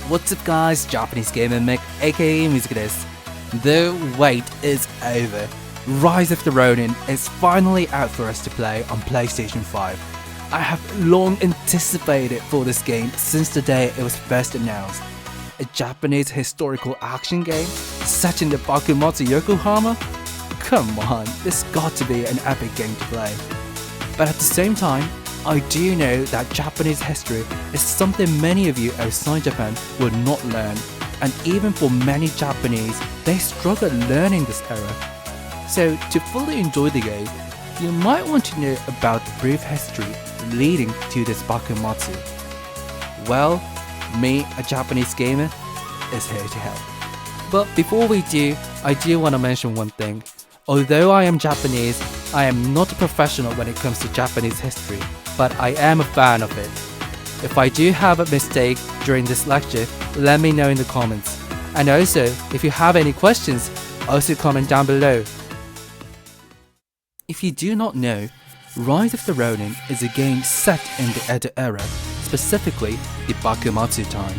What's up guys, Japanese gamer Mick aka Music this. The wait is over. Rise of the Ronin is finally out for us to play on PlayStation 5. I have long anticipated for this game since the day it was first announced. A Japanese historical action game set in the Bakumatsu Yokohama? Come on, this got to be an epic game to play. But at the same time, I do know that Japanese history is something many of you outside Japan would not learn, and even for many Japanese, they struggle learning this era. So to fully enjoy the game, you might want to know about the brief history leading to this Bakumatsu. Well, me, a Japanese gamer, is here to help. But before we do, I do want to mention one thing. Although I am Japanese, I am not a professional when it comes to Japanese history, but I am a fan of it. If I do have a mistake during this lecture, let me know in the comments. And also, if you have any questions, also comment down below. If you do not know, Rise of the Ronin is a game set in the Edo era, specifically the Bakumatsu time.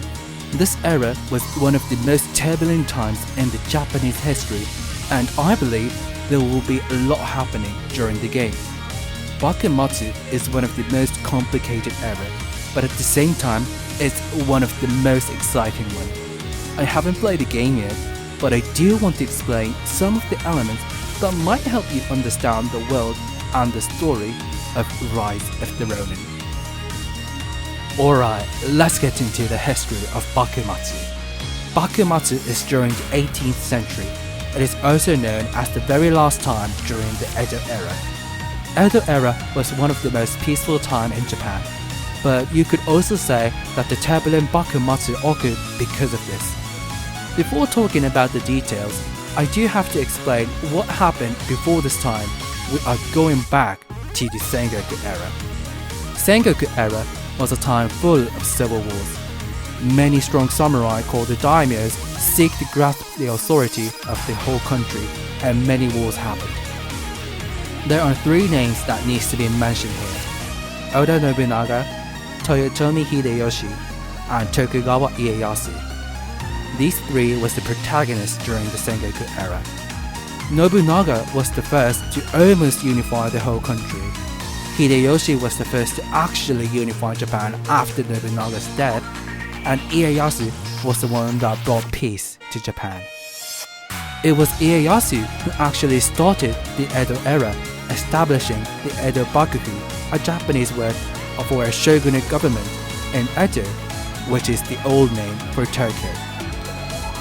This era was one of the most turbulent times in the Japanese history, and I believe there will be a lot happening during the game. Bakumatsu is one of the most complicated eras, but at the same time, it's one of the most exciting ones. I haven't played the game yet, but I do want to explain some of the elements that might help you understand the world and the story of Rise of the Ronin. Alright, let's get into the history of Bakumatsu. Bakumatsu is during the 18th century. It is also known as the very last time during the Edo era. Edo era was one of the most peaceful time in Japan, but you could also say that the turbulent Bakumatsu occurred because of this. Before talking about the details, I do have to explain what happened before this time. We are going back to the Sengoku era. Sengoku era was a time full of civil wars. Many strong samurai called the daimyos seek to grasp the authority of the whole country, and many wars happened. There are three names that needs to be mentioned here: Oda Nobunaga, Toyotomi Hideyoshi, and Tokugawa Ieyasu. These three was the protagonists during the Sengoku era. Nobunaga was the first to almost unify the whole country. Hideyoshi was the first to actually unify Japan after Nobunaga's death, and Ieyasu was the one that brought peace to Japan. It was Ieyasu who actually started the Edo era, establishing the Edo Bakufu, a Japanese word for a shogunate government, in Edo, which is the old name for Tokyo.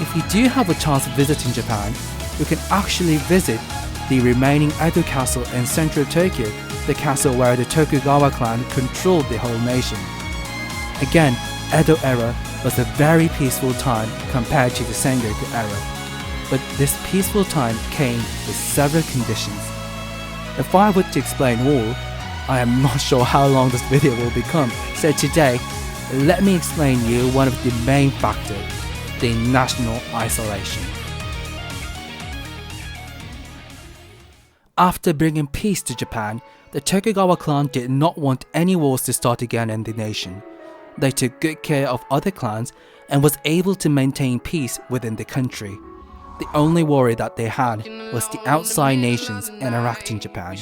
If you do have a chance visiting Japan, you can actually visit the remaining Edo castle in central Tokyo, the castle where the Tokugawa clan controlled the whole nation. Again, Edo era was a very peaceful time compared to the Sengoku era, but this peaceful time came with several conditions. If I were to explain all, I am not sure how long this video will become, so today, let me explain you one of the main factors: the national isolation. After bringing peace to Japan, the Tokugawa clan did not want any wars to start again in the nation. They took good care of other clans and was able to maintain peace within the country. The only worry that they had was the outside nations interacting Japan.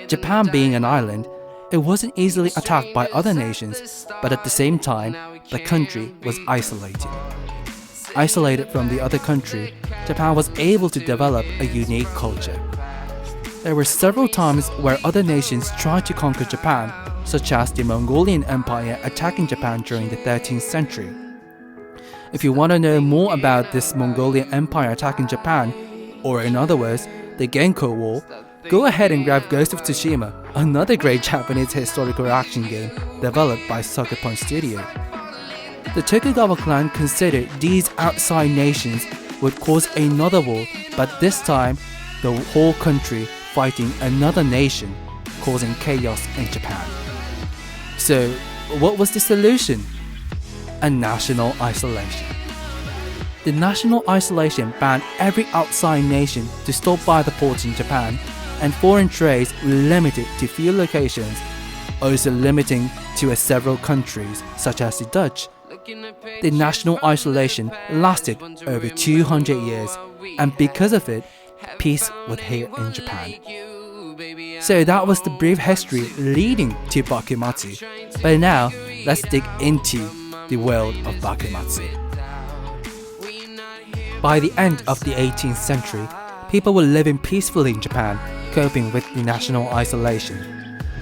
Japan being an island, it wasn't easily attacked by other nations, but at the same time, the country was isolated. Isolated from the other country, Japan was able to develop a unique culture. There were several times where other nations tried to conquer Japan, such as the Mongolian Empire attacking Japan during the 13th century. If you want to know more about this Mongolian Empire attacking Japan, or in other words, the Genko War, go ahead and grab Ghost of Tsushima, another great Japanese historical action game developed by Sucker Punch Studio. The Tokugawa clan considered these outside nations would cause another war, but this time, the whole country fighting another nation, causing chaos in Japan. So, what was the solution? A national isolation. The national isolation banned every outside nation to stop by the ports in Japan, and foreign trades were limited to few locations, also limiting to several countries such as the Dutch, The national isolation lasted over 200 years, and because of it, peace was here in Japan. So that was the brief history leading to Bakumatsu. But now, let's dig into the world of Bakumatsu. By the end of the 18th century, people were living peacefully in Japan, coping with the national isolation.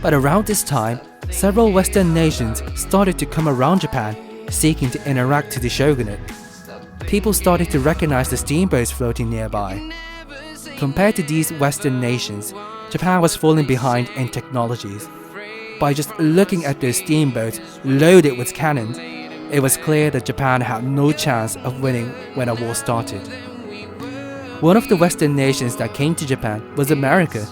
But around this time, several Western nations started to come around Japan, seeking to interact with the shogunate. People started to recognize the steamboats floating nearby. Compared to these Western nations, Japan was falling behind in technologies. By just looking at those steamboats loaded with cannons, it was clear that Japan had no chance of winning when a war started. One of the Western nations that came to Japan was America.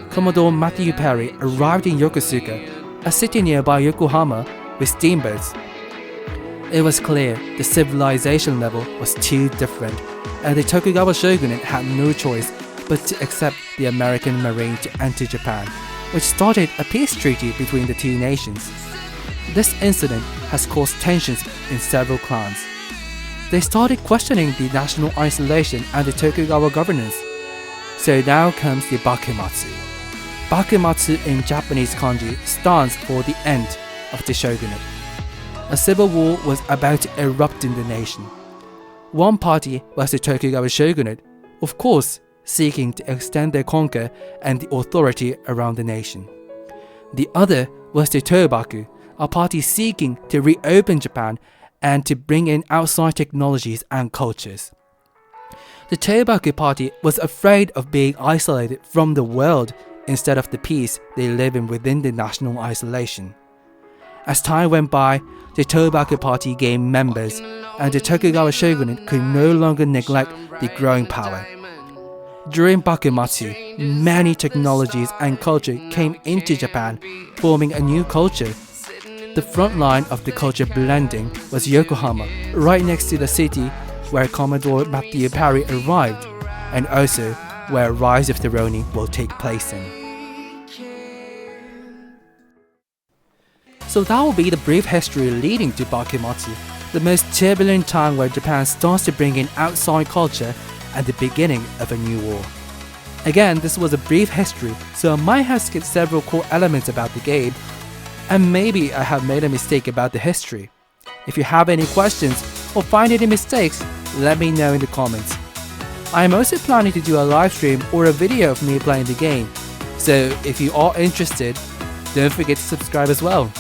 Commodore Matthew Perry arrived in Yokosuka, a city nearby Yokohama, with steamboats. It was clear the civilization level was too different, and the Tokugawa shogunate had no choice but to accept the American Marine to enter Japan, which started a peace treaty between the two nations. This incident has caused tensions in several clans. They started questioning the national isolation and the Tokugawa governance. So now comes the Bakumatsu. Bakumatsu in Japanese kanji stands for the end of the shogunate. A civil war was about to erupt in the nation. One party was the Tokugawa shogunate, of course, seeking to extend their conquer and the authority around the nation. The other was the Tobaku, a party seeking to reopen Japan and to bring in outside technologies and cultures. The Tobaku party was afraid of being isolated from the world instead of the peace they live in within the national isolation. As time went by, the Tobaku party gained members, and the Tokugawa shogunate could no longer neglect the growing power. During Bakumatsu, many technologies and culture came into Japan, forming a new culture. The front line of the culture blending was Yokohama, right next to the city where Commodore Matthew Perry arrived, and also where Rise of the Ronin will take place in. So that will be the brief history leading to Bakumatsu, the most turbulent time where Japan starts to bring in outside culture and the beginning of a new war. Again, this was a brief history, so I might have skipped several core elements about the game, and maybe I have made a mistake about the history. If you have any questions or find any mistakes, let me know in the comments. I am also planning to do a live stream or a video of me playing the game, so if you are interested, don't forget to subscribe as well.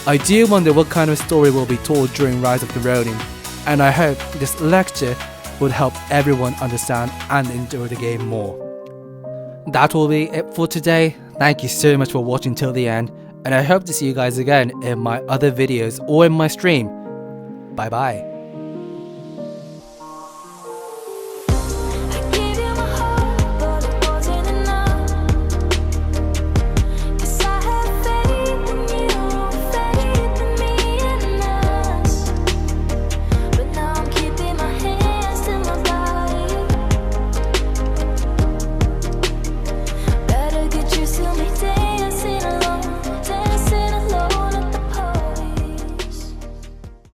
I do wonder what kind of story will be told during Rise of the Ronin, and I hope this lecture would help everyone understand and enjoy the game more. That will be it for today. Thank you so much for watching till the end, and I hope to see you guys again in my other videos or in my stream. Bye bye.